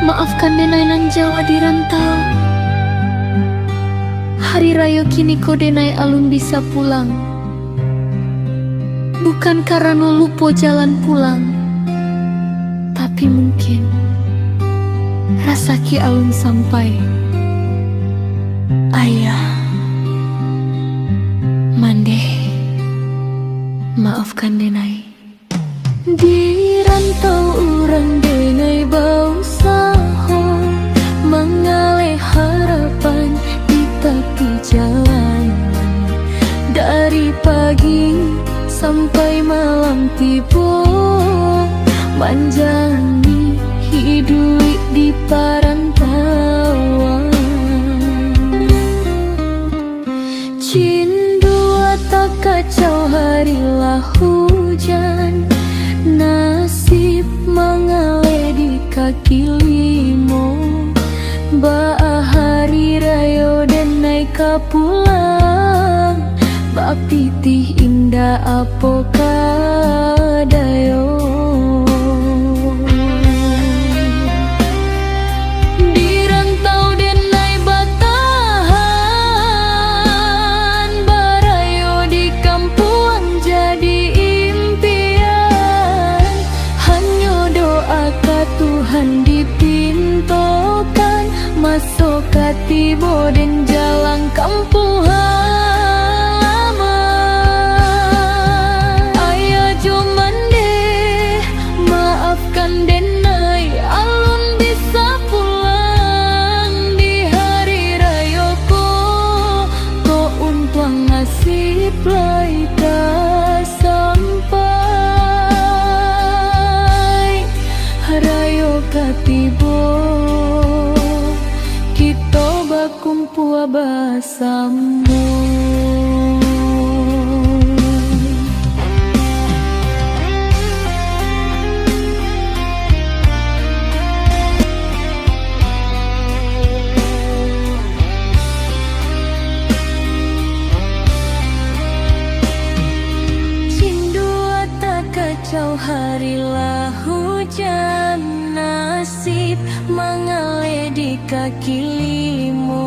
Maafkan denai nan Jawa di rantau. Hari raya kini ko denai alun bisa pulang. Bukan karena lupa jalan pulang, tapi mungkin rasa ki alun sampai. Ayah, mande, maafkan denai. Di rantau urang denai bau saho, mengalih harapan di tepi jalan. Dari pagi sampai malam tiba, manjani hidup di perantauan. Cindu tak kacau harilah hujan, nasib mengalir di kaki limo. Ba hari raya dan naik pulang, ba pitih indah apa kadayo. Di rantau dan naik batahan, barayo di kampung jadi impian. Hanya doa ke Tuhan dipintokan, masuk ke tibo dan jalan kampung halaman. Ayah cuman deh, maafkan denai alun bisa pulang. Di hari raya ko untung nasib lai sampai. Harayo katibo kita bakumpu bersama. Cindu tak kacau harilah hujan, nasib mengalir di kaki limo.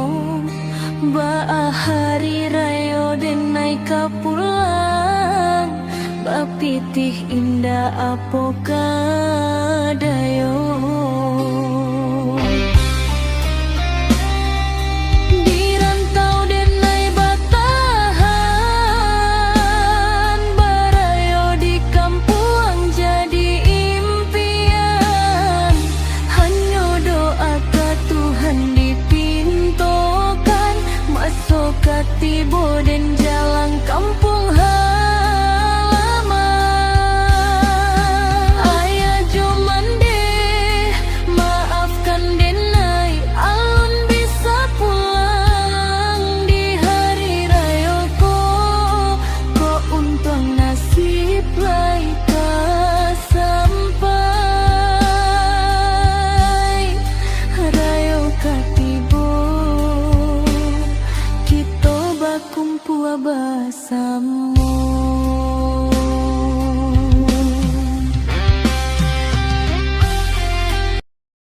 Ba hari raya dan naik pulang, ba pitih indah apa kadayo. Di rantau dan naik batahan, barayo di kampung jadi impian. Hanya doa ke Tuhan dipintokan, masuk ke tibo dan jalan kampung halaman. Ayah cuman deh, maafkan denai alun bisa pulang. Di hari raya ko untung nasib lai sampai. Raya katibo kita bakumpu bersama.